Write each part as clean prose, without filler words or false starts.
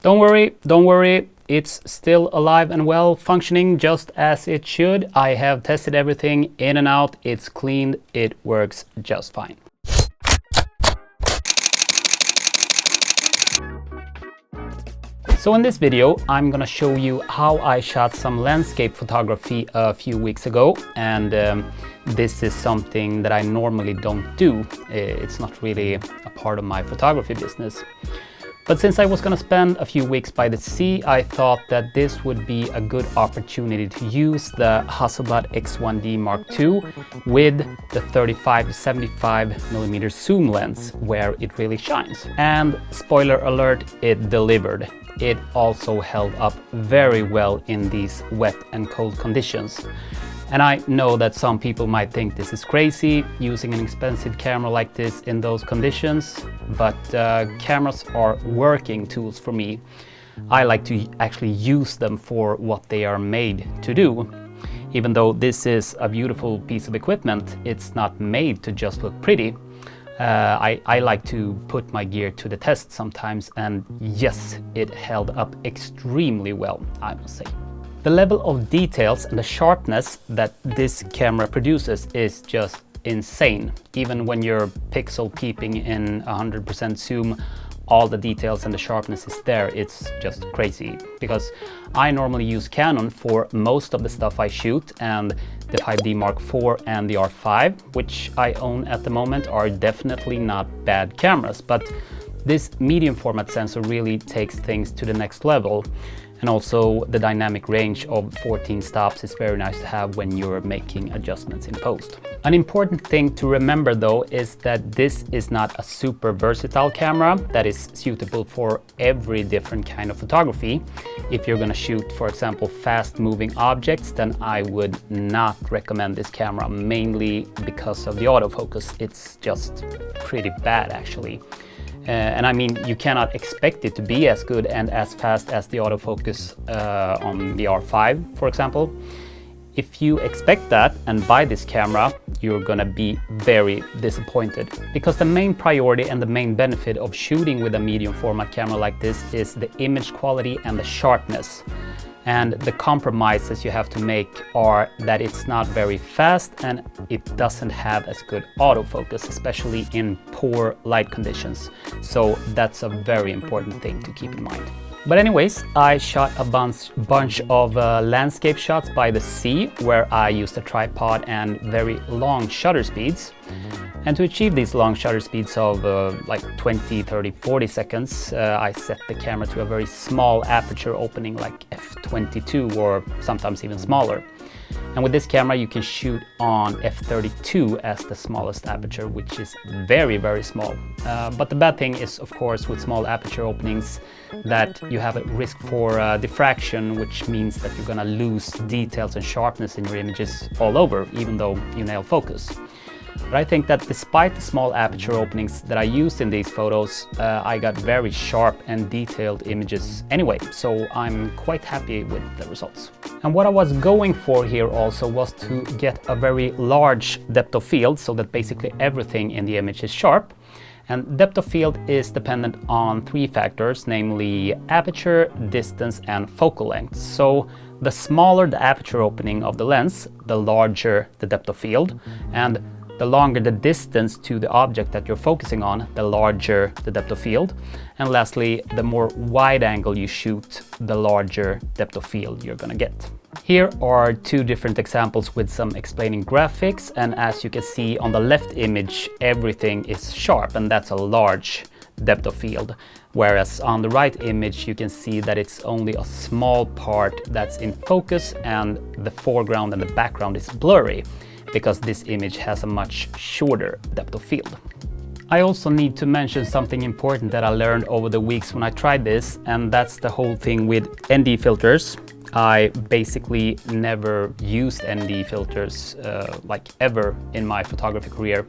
Don't worry, it's still alive and well, functioning just as it should. I have tested everything in and out, it's cleaned, it works just fine. So in this video, I'm gonna show you how I shot some landscape photography a few weeks ago, and this is something that I normally don't do. It's not really a part of my photography business. But since I was gonna spend a few weeks by the sea, I thought that this would be a good opportunity to use the Hasselblad X1D Mark II with the 35-75mm zoom lens, where it really shines. And spoiler alert, it delivered. It also held up very well in these wet and cold conditions. And I know that some people might think this is crazy, using an expensive camera like this in those conditions, but cameras are working tools for me. I like to actually use them for what they are made to do. Even though this is a beautiful piece of equipment, it's not made to just look pretty. I like to put my gear to the test sometimes, and yes, it held up extremely well, I must say. The level of details and the sharpness that this camera produces is just insane. Even when you're pixel peeping in 100% zoom, all the details and the sharpness is there. It's just crazy, because I normally use Canon for most of the stuff I shoot, and the 5D Mark IV and the R5, which I own at the moment, are definitely not bad cameras, but this medium format sensor really takes things to the next level. And also the dynamic range of 14 stops is very nice to have when you're making adjustments in post. An important thing to remember though is that this is not a super versatile camera that is suitable for every different kind of photography. If you're gonna shoot, for example, fast moving objects, then I would not recommend this camera, mainly because of the autofocus. It's just pretty bad actually. And I mean, you cannot expect it to be as good and as fast as the autofocus on the R5, for example. If you expect that and buy this camera, you're gonna be very disappointed. Because the main priority and the main benefit of shooting with a medium format camera like this is the image quality and the sharpness. And the compromises you have to make are that it's not very fast and it doesn't have as good autofocus, especially in poor light conditions. So that's a very important thing to keep in mind. But anyways, I shot a bunch of landscape shots by the sea, where I used a tripod and very long shutter speeds. And to achieve these long shutter speeds of like 20, 30, 40 seconds, I set the camera to a very small aperture opening, like f/22 or sometimes even smaller. And with this camera you can shoot on f/32 as the smallest aperture, which is very, very small. But the bad thing is, of course, with small aperture openings, that you have a risk for diffraction, which means that you're gonna lose details and sharpness in your images all over, even though you nail focus. But I think that despite the small aperture openings that I used in these photos, I got very sharp and detailed images anyway, so I'm quite happy with the results. And what I was going for here also was to get a very large depth of field, so that basically everything in the image is sharp. And depth of field is dependent on three factors, namely aperture, distance, and focal length. So the smaller the aperture opening of the lens, the larger the depth of field, and the longer the distance to the object that you're focusing on, the larger the depth of field. And lastly, the more wide angle you shoot, the larger depth of field you're gonna get. Here are two different examples with some explaining graphics, and as you can see on the left image, everything is sharp, and that's a large depth of field. Whereas on the right image you can see that it's only a small part that's in focus, and the foreground and the background is blurry, because this image has a much shorter depth of field. I also need to mention something important that I learned over the weeks when I tried this, and that's the whole thing with ND filters. I basically never used ND filters like ever in my photography career,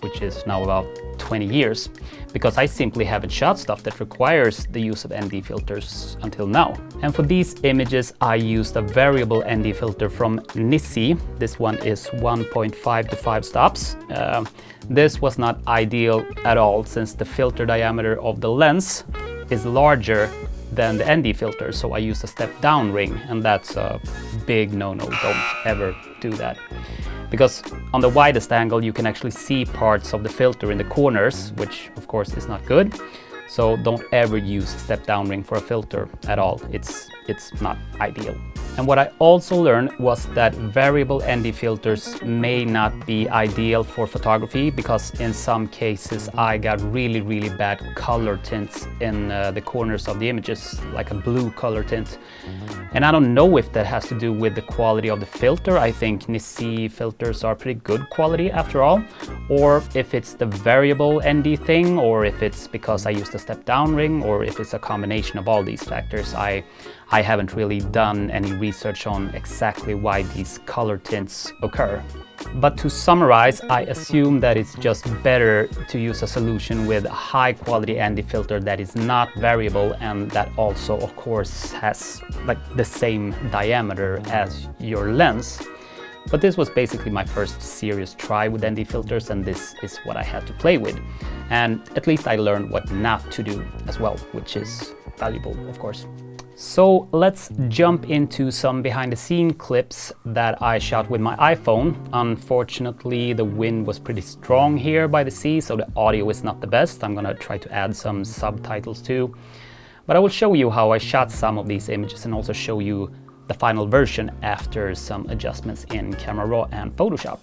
which is now about 20 years, because I simply haven't shot stuff that requires the use of ND filters until now. And for these images I used a variable ND filter from Nissi. This one is 1.5 to 5 stops. This was not ideal at all, since the filter diameter of the lens is larger than the ND filter, so I used a step-down ring, and that's a big no-no. Don't ever do that. Because on the widest angle you can actually see parts of the filter in the corners, which of course is not good. So don't ever use a step-down ring for a filter at all. It's not ideal. And what I also learned was that variable ND filters may not be ideal for photography, because in some cases I got really bad color tints in the corners of the images, like a blue color tint. And I don't know if that has to do with the quality of the filter. I think Nissi filters are pretty good quality after all, or if it's the variable ND thing, or if it's because I used a step-down ring, or if it's a combination of all these factors. I haven't really done any research on exactly why these color tints occur. But to summarize, I assume that it's just better to use a solution with a high quality ND filter that is not variable, and that also of course has like the same diameter as your lens. But this was basically my first serious try with ND filters, and this is what I had to play with. And at least I learned what not to do as well, which is valuable, of course. So let's jump into some behind the scene clips that I shot with my iPhone. Unfortunately, the wind was pretty strong here by the sea, so the audio is not the best. I'm gonna try to add some subtitles too. But I will show you how I shot some of these images, and also show you the final version after some adjustments in Camera Raw and Photoshop.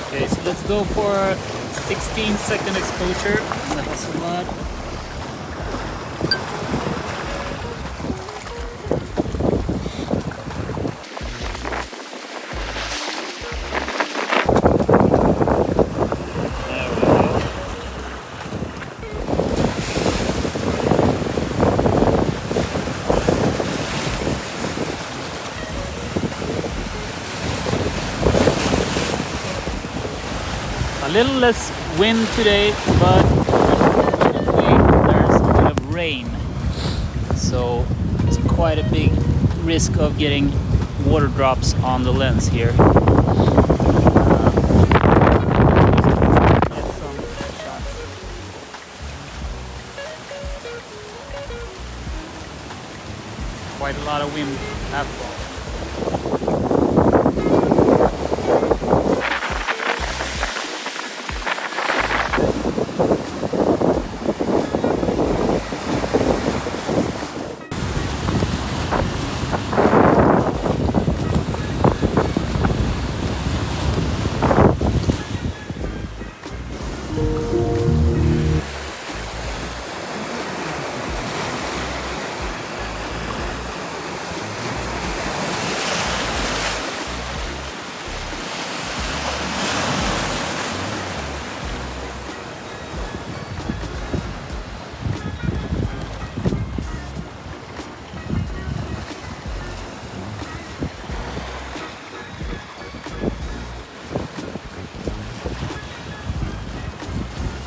Okay, so let's go for 16-second exposure on the Hasselblad. A little less wind today, but unfortunately there's a bit of rain, so it's quite a big risk of getting water drops on the lens here. Quite a lot of wind after all.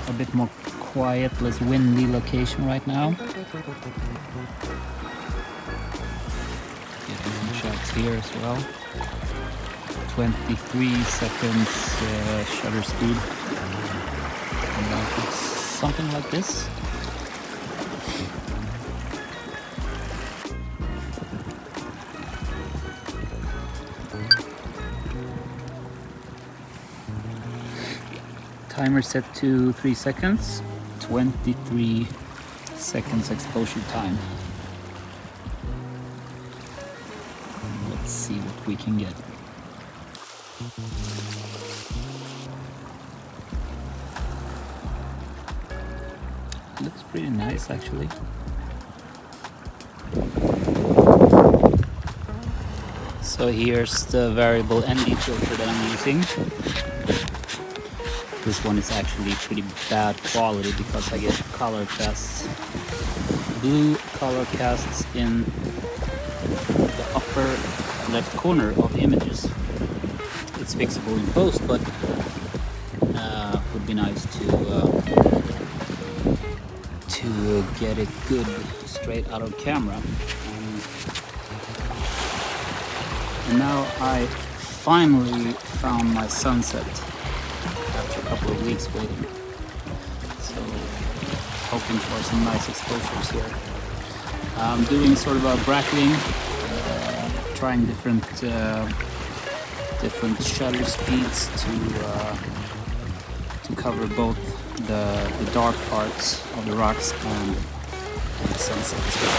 A bit more quiet, less windy location right now. Getting some shots here as well. 23 seconds shutter speed. And something like this. Timer set to 3 seconds, 23 seconds exposure time. Let's see what we can get. Looks pretty nice actually. So here's the variable ND filter that I'm using. This one is actually pretty bad quality because I get color casts, blue color casts in the upper left corner of the images. It's fixable in post, but would be nice to get it good straight out of camera. And now I finally found my sunset. After a couple of weeks waiting. So hoping for some nice exposures here. I'm doing sort of a bracketing, trying different shutter speeds to cover both the dark parts of the rocks and the sunset as well.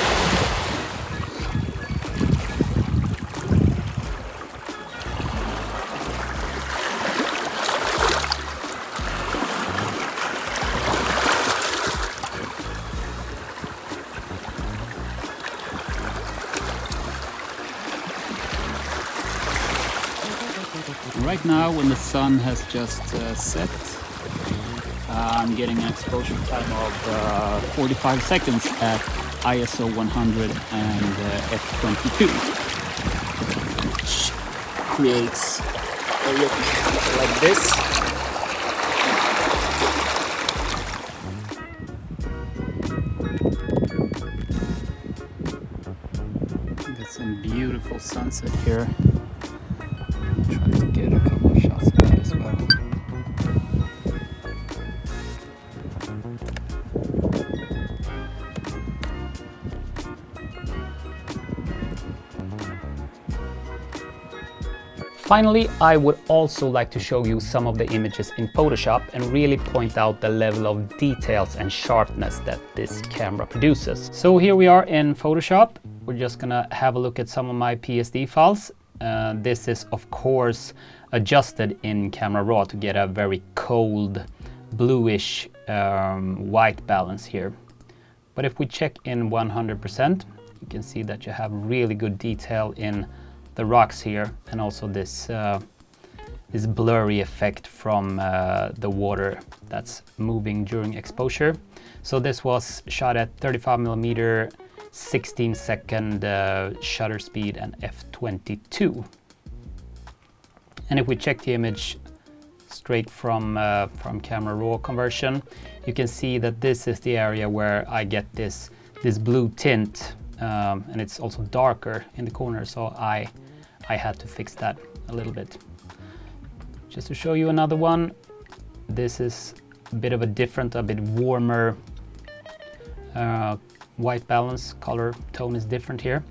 Right now, when the sun has just set, I'm getting an exposure time of 45 seconds at ISO 100 and f22, which creates a look like this. Got some beautiful sunset here. Try to get a couple of shots of that as well. Finally, I would also like to show you some of the images in Photoshop and really point out the level of details and sharpness that this camera produces. So here we are in Photoshop. We're just gonna have a look at some of my PSD files. This is of course adjusted in Camera Raw to get a very cold bluish white balance here. But if we check in 100%, you can see that you have really good detail in the rocks here, and also this this blurry effect from the water that's moving during exposure. So this was shot at 35mm 16-second shutter speed and f22. And if we check the image straight from Camera Raw conversion, you can see that this is the area where I get this blue tint, and it's also darker in the corner, so I had to fix that a little bit. Just to show you another one, this is a bit of a different, a bit warmer white balance. Color tone is different here,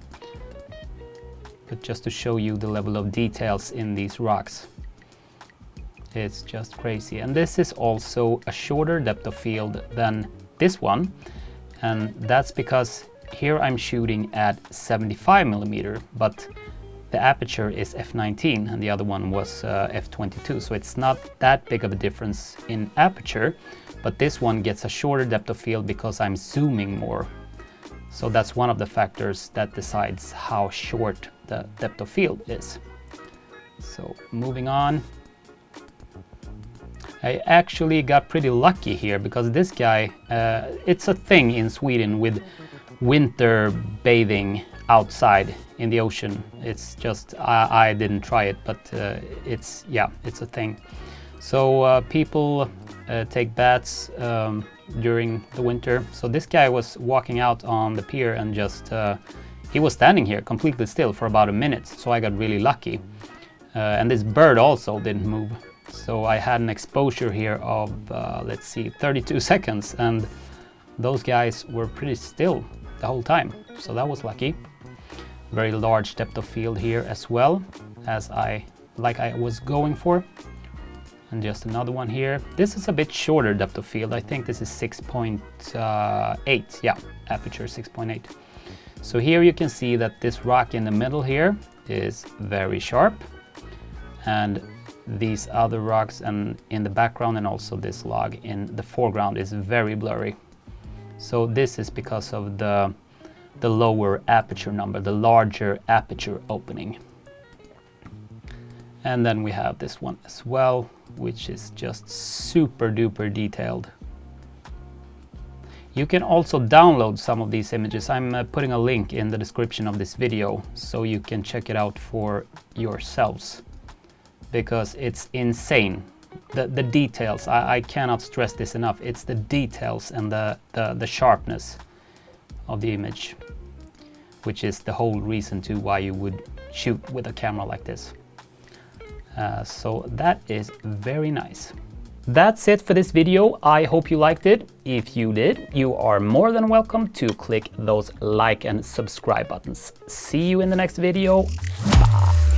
but just to show you the level of details in these rocks, it's just crazy. And this is also a shorter depth of field than this one, and that's because here I'm shooting at 75mm, but the aperture is f19 and the other one was f22, so it's not that big of a difference in aperture, but this one gets a shorter depth of field because I'm zooming more. So that's one of the factors that decides how short the depth of field is. So moving on, I actually got pretty lucky here because this guy, it's a thing in Sweden with winter bathing outside in the ocean. It's just, I didn't try it, but it's a thing. So people take baths during the winter. So this guy was walking out on the pier and just, he was standing here completely still for about a minute. So I got really lucky. And this bird also didn't move. So I had an exposure here of, let's see, 32 seconds. And those guys were pretty still the whole time. So that was lucky. Very large depth of field here as well, as I was going for. And just another one here. This is a bit shorter depth of field. I think this is 6.8. Yeah, aperture 6.8. So here you can see that this rock in the middle here is very sharp, and these other rocks and in the background and also this log in the foreground is very blurry. So this is because of the lower aperture number, the larger aperture opening. And then we have this one as well, which is just super duper detailed. You can also download some of these images. I'm putting a link in the description of this video so you can check it out for yourselves, because it's insane. The details, I cannot stress this enough. It's the details and the sharpness of the image, which is the whole reason to why you would shoot with a camera like this. So that is very nice. That's it for this video. I hope you liked it. If you did, you are more than welcome to click those like and subscribe buttons. See you in the next video. Bye.